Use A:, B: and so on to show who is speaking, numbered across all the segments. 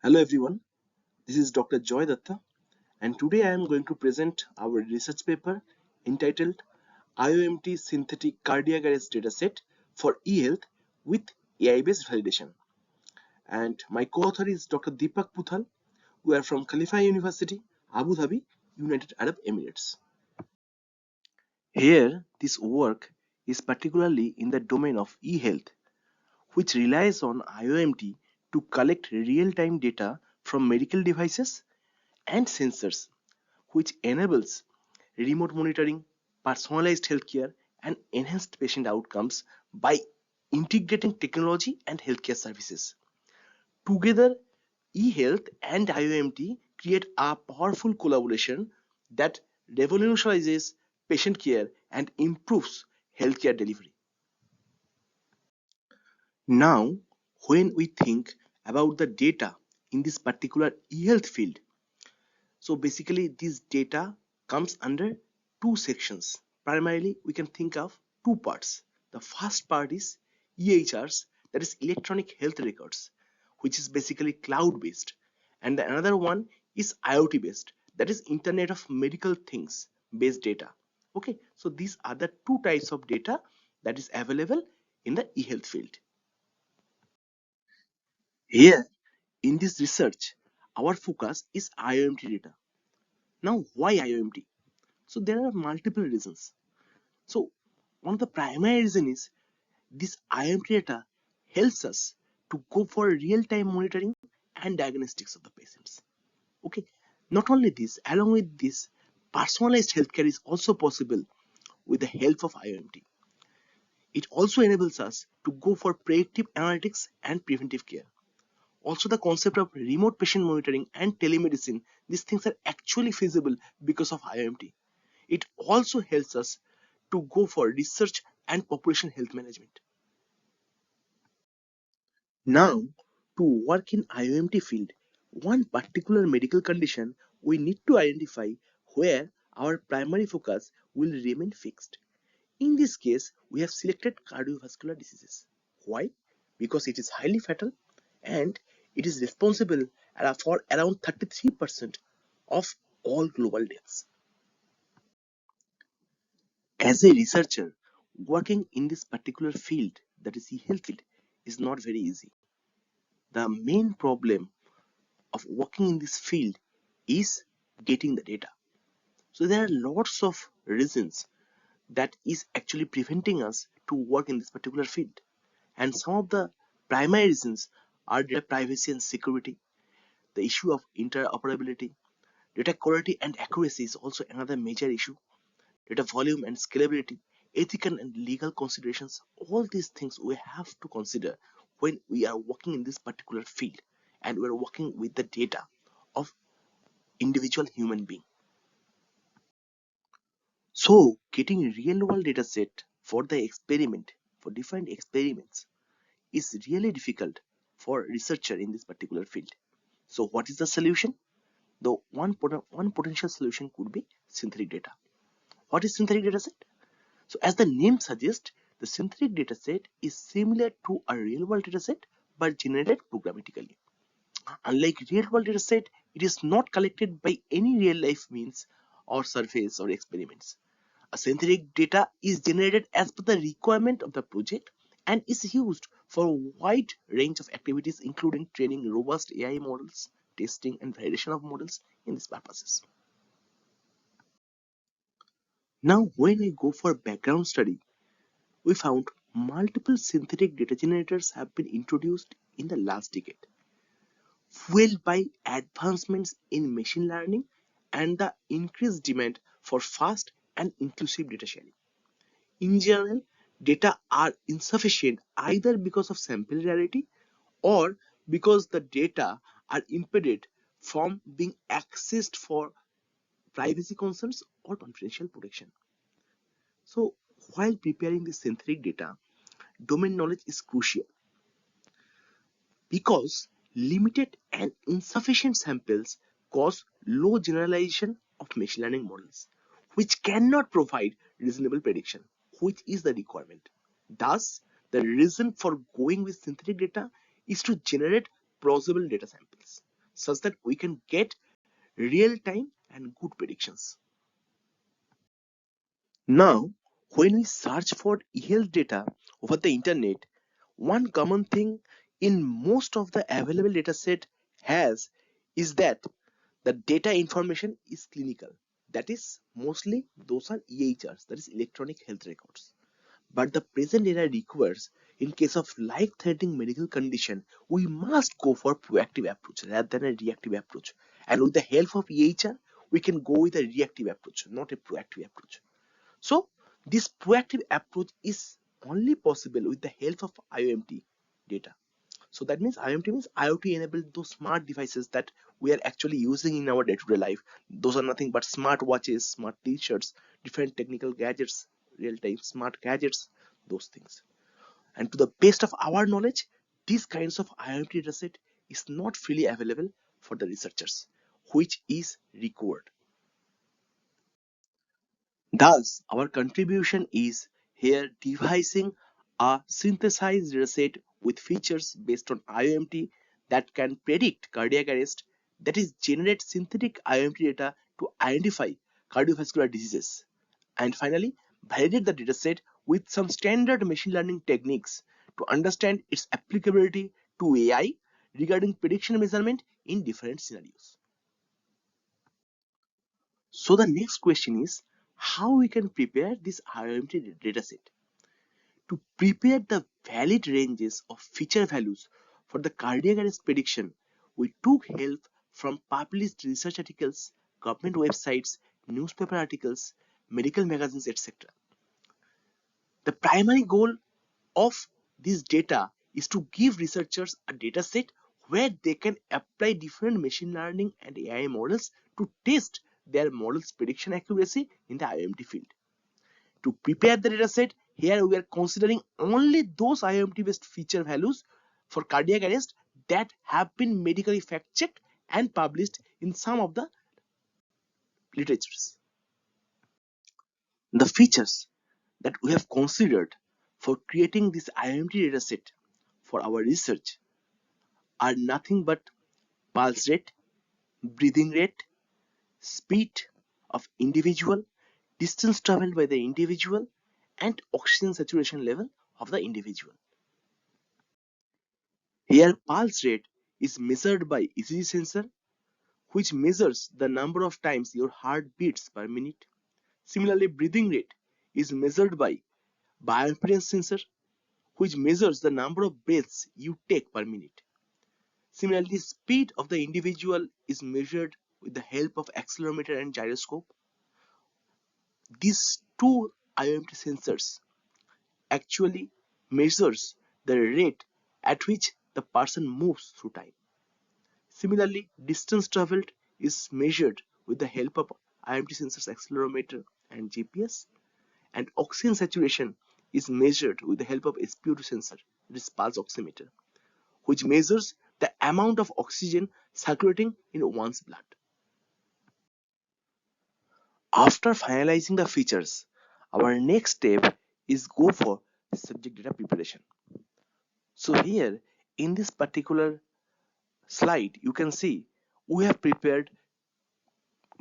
A: Hello everyone, this is Dr. Joy Datta and today I am going to present our research paper entitled IoMT synthetic cardiac arrest dataset for eHealth with AI-based validation. And my co-author is Dr. Deepak Puthal, who are from Khalifa University, Abu Dhabi, United Arab Emirates. Here, this work is particularly in the domain of eHealth, which relies on IoMT to collect real-time data from medical devices and sensors, which enables remote monitoring, personalized healthcare, and enhanced patient outcomes by integrating technology and healthcare services. Together, eHealth and IoMT create a powerful collaboration that revolutionizes patient care and improves healthcare delivery. Now, when we think about the data in this particular eHealth field, so basically this data comes under two sections. Primarily, we can think of two parts. The first part is EHRs, that is electronic health records, which is basically cloud based. And the another one is IoT based, that is Internet of Medical Things based data. Okay, so these are the two types of data that is available in the eHealth field. Here, in this research, our focus is IoMT data. Now, why IoMT? So there are multiple reasons. So one of the primary reason is this IoMT data helps us to go for real-time monitoring and diagnostics of the patients. Okay. Not only this, along with this, personalized healthcare is also possible with the help of IoMT. It also enables us to go for predictive analytics and preventive care. Also, the concept of remote patient monitoring and telemedicine, these things are actually feasible because of IoMT. It also helps us to go for research and population health management. Now, to work in IoMT field, one particular medical condition we need to identify where our primary focus will remain fixed. In this case, we have selected cardiovascular diseases. Why? Because it is highly fatal and it is responsible for around 33% of all global deaths. As a researcher, working in this particular field, that is the health field, is not very easy. The main problem of working in this field is getting the data. So there are lots of reasons that is actually preventing us to work in this particular field. And some of the primary reasons are data privacy and security, the issue of interoperability, data quality and accuracy is also another major issue, data volume and scalability, ethical and legal considerations. All these things we have to consider when we are working in this particular field and we are working with the data of individual human being. So getting a real world data set for the experiment, for different experiments, is really difficult for researcher in this particular field. So what is the solution? The one potential solution could be synthetic data. What is synthetic data set? So as the name suggests, the synthetic dataset is similar to a real-world dataset but generated programmatically. Unlike real-world dataset, it is not collected by any real-life means or surveys or experiments. A synthetic data is generated as per the requirement of the project and is used for a wide range of activities including training robust AI models, testing and validation of models in these purposes. Now when we go for background study, we found multiple synthetic data generators have been introduced in the last decade, fueled by advancements in machine learning and the increased demand for fast and inclusive data sharing. In general, data are insufficient either because of sample rarity or because the data are impeded from being accessed for privacy concerns or confidential protection. So, while preparing the synthetic data, domain knowledge is crucial because limited and insufficient samples cause low generalization of machine learning models, which cannot provide reasonable prediction, which is the requirement. Thus, the reason for going with synthetic data is to generate plausible data samples. such that we can get real time and good predictions. Now, when we search for eHealth data over the internet, one common thing in most of the available dataset has is that the data information is clinical. That is, mostly those are EHRs, that is electronic health records. But the present data requires, in case of life-threatening medical condition, we must go for proactive approach rather than a reactive approach. And with the help of EHR, we can go with a reactive approach, not a proactive approach. So this proactive approach is only possible with the help of IoMT data. So that means IoMT means IoT enabled those smart devices that we are actually using in our day-to-day life. Those are nothing but smart watches, smart t-shirts, different technical gadgets, real-time smart gadgets, those things. And to the best of our knowledge, these kinds of IoT dataset is not freely available for the researchers, which is required. Thus, our contribution is here devising a synthesized dataset with features based on IoMT that can predict cardiac arrest, that is, generate synthetic IoMT data to identify cardiovascular diseases, and finally, validate the dataset with some standard machine learning techniques to understand its applicability to AI regarding prediction measurement in different scenarios. So the next question is how we can prepare this IoMT dataset. To prepare the valid ranges of feature values for the cardiac arrest prediction, we took help from published research articles, government websites, newspaper articles, medical magazines, etc. The primary goal of this data is to give researchers a dataset where they can apply different machine learning and AI models to test their models' prediction accuracy in the IoMT field. To prepare the dataset, here we are considering only those IoMT-based feature values for cardiac arrest that have been medically fact-checked and published in some of the literatures. The features that we have considered for creating this IoMT dataset for our research are nothing but pulse rate, breathing rate, speed of individual, distance traveled by the individual, and oxygen saturation level of the individual. Here pulse rate is measured by ECG sensor, which measures the number of times your heart beats per minute. Similarly, breathing rate is measured by bioimpedance sensor, which measures the number of breaths you take per minute. Similarly, speed of the individual is measured with the help of accelerometer and gyroscope. These two IoMT sensors actually measures the rate at which the person moves through time. Similarly, distance traveled is measured with the help of IoMT sensors, accelerometer and GPS, and oxygen saturation is measured with the help of SpO2 sensor, this pulse oximeter, which measures the amount of oxygen circulating in one's blood. After finalizing the features, our next step is go for subject data preparation. So here in this particular slide, you can see we have prepared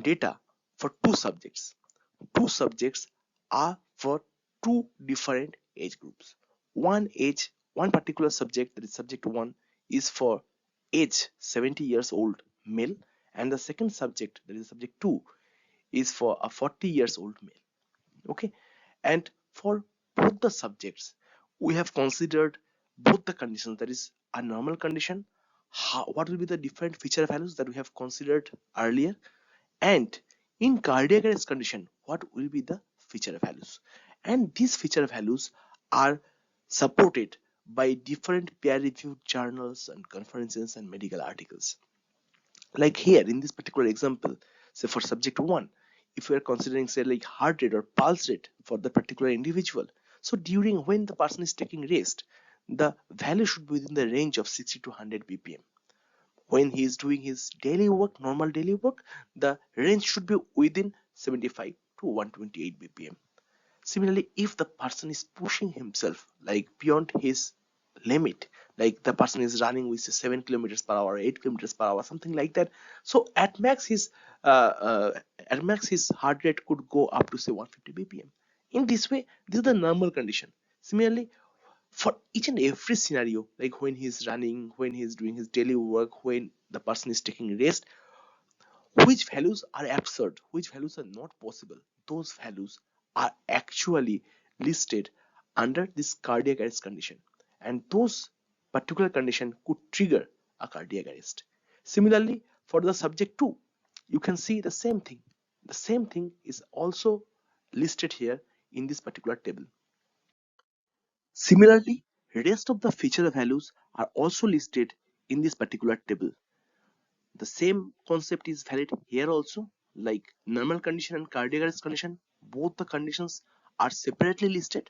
A: data for two subjects. Two subjects are for two different age groups. One particular subject, that is subject 1, is for age 70 years old male, and the second subject, that is subject 2, is for a 40 years old male. Okay, and for both the subjects we have considered both the conditions, that is a normal condition, what will be the different feature values that we have considered earlier, and in cardiac arrest condition what will be the feature values, and these feature values are supported by different peer reviewed journals and conferences and medical articles. Like here in this particular example, say for subject 1, if we are considering say like heart rate or pulse rate for the particular individual, so during when the person is taking rest, the value should be within the range of 60 to 100 bpm. When he is doing his daily work, normal daily work, the range should be within 75 to 128 bpm. Similarly, if the person is pushing himself like beyond his limit, like the person is running with 7 kilometers per hour, 8 kilometers per hour, something like that. So uh, uh, at max his heart rate could go up to say 150 bpm. In this way, this is the normal condition. Similarly, for each and every scenario, like when he's running, when he's doing his daily work, when the person is taking rest, which values are absurd, which values are not possible, those values are actually listed under this cardiac arrest condition, and those particular condition could trigger a cardiac arrest. Similarly, for the subject 2, you can see the same thing. The same thing is also listed here in this particular table. Similarly, rest of the feature values are also listed in this particular table. The same concept is valid here also, like normal condition and cardiac arrest condition, both the conditions are separately listed.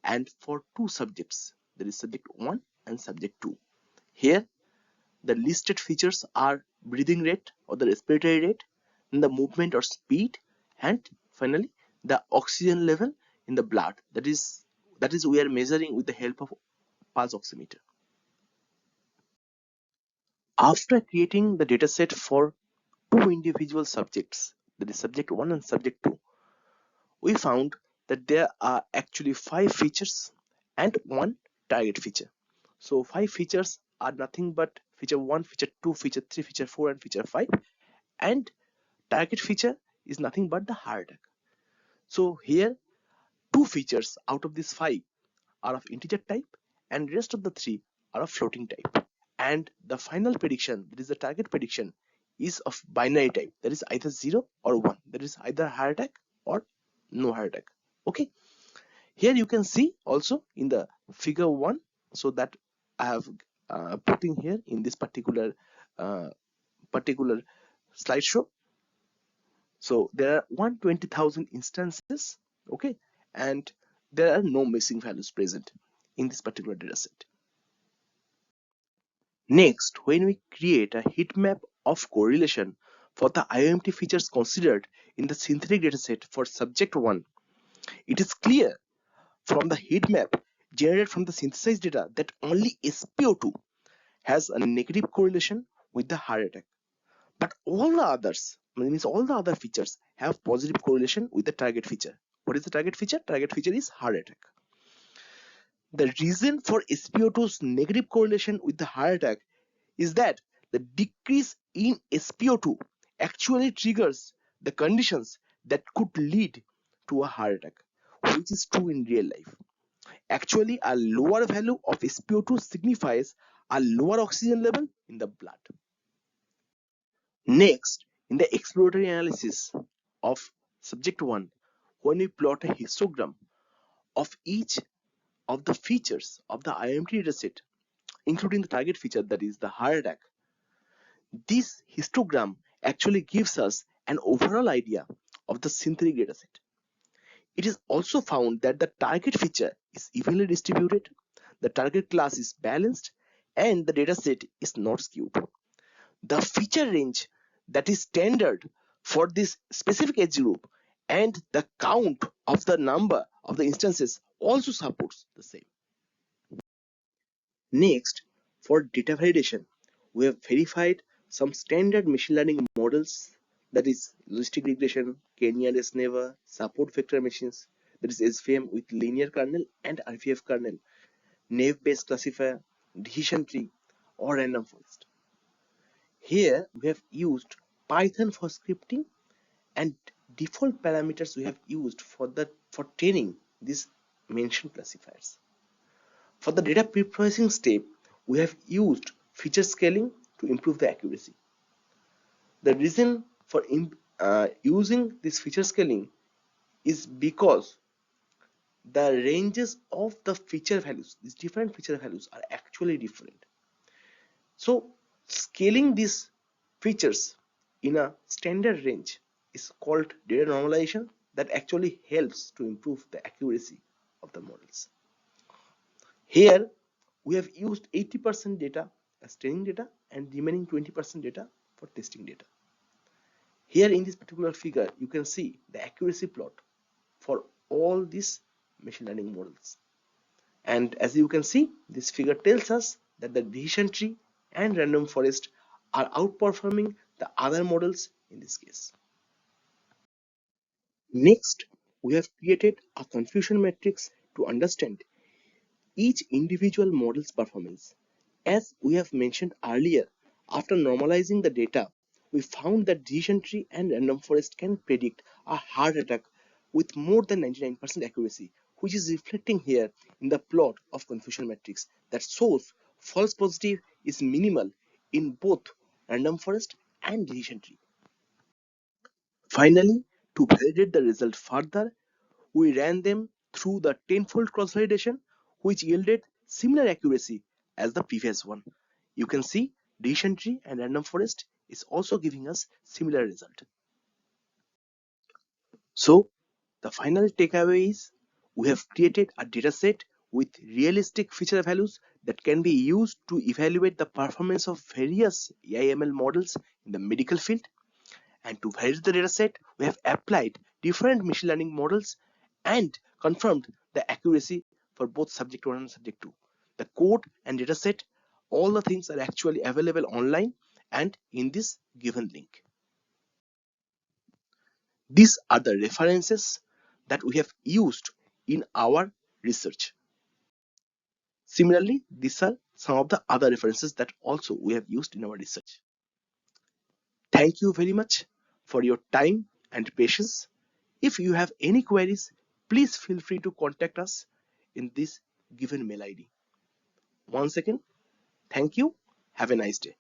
A: And for two subjects, there is subject 1 and subject 2. Here, the listed features are breathing rate or the respiratory rate, then the movement or speed, and finally the oxygen level in the blood. That is we are measuring with the help of pulse oximeter. After creating the dataset for two individual subjects, that is subject 1 and subject 2, we found that there are actually 5 features and one target feature. So 5 features are nothing but feature 1, feature 2, feature 3, feature 4, and feature 5, and target feature is nothing but the heart attack. So here 2 features out of these 5 are of integer type, and rest of the 3 are of floating type. And the final prediction, that is the target prediction, is of binary type, that is either 0 or 1, that is either heart attack or no heart attack. Okay, here you can see also in the figure 1, so that I have put in here in this uh, particular slideshow. So there are 120,000 instances, okay, and there are no missing values present in this particular data set. Next, when we create a heat map of correlation for the IoMT features considered in the synthetic dataset for subject 1, it is clear from the heat map generated from the synthesized data that only SpO2 has a negative correlation with the heart attack. But all the others, means all the other features, have positive correlation with the target feature. What is the target feature? Target feature is heart attack. The reason for SpO2's negative correlation with the heart attack is that the decrease in SpO2 actually triggers the conditions that could lead to a heart attack, which is true in real life. Actually, a lower value of SpO2 signifies a lower oxygen level in the blood. Next, in the exploratory analysis of subject 1, when we plot a histogram of each of the features of the IoMT dataset, including the target feature, that is the heart attack, this histogram actually gives us an overall idea of the synthetic dataset. It is also found that the target feature is evenly distributed, the target class is balanced, and the dataset is not skewed. The feature range that is standard for this specific age group and the count of the number of the instances also supports the same. Next, for data validation, we have verified some standard machine learning models, that is logistic regression, K-nearest neighbor, support vector machines, that is SVM with linear kernel and RVF kernel, naive-based classifier, decision tree, or random forest. Here we have used Python for scripting, and default parameters we have used for training these mentioned classifiers. For the data preprocessing step, we have used feature scaling to improve the accuracy. The reason for using this feature scaling is because the ranges of the feature values, these different feature values, are actually different. So scaling these features in a standard range is called data normalization, that actually helps to improve the accuracy of the models. Here we have used 80% data as training data and remaining 20% data for testing data. Here in this particular figure, you can see the accuracy plot for all these machine learning models. And as you can see, this figure tells us that the decision tree and random forest are outperforming the other models in this case. Next, we have created a confusion matrix to understand each individual model's performance. As we have mentioned earlier, after normalizing the data, we found that decision tree and random forest can predict a heart attack with more than 99% accuracy, which is reflecting here in the plot of confusion matrix that shows false positive is minimal in both random forest and decision tree. Finally, to validate the result further, we ran them through the tenfold cross-validation, which yielded similar accuracy as the previous one. You can see decision tree and random forest is also giving us similar result. So the final takeaway is we have created a dataset with realistic feature values that can be used to evaluate the performance of various AI/ML models in the medical field. And to validate the dataset, we have applied different machine learning models and confirmed the accuracy for both subject 1 and subject 2. The code and dataset, all the things are actually available online and in this given link. These are the references that we have used in our research. Similarly, these are some of the other references that also we have used in our research. Thank you very much for your time and patience. If you have any queries, please feel free to contact us in this given mail ID. Once again, thank you. Have a nice day.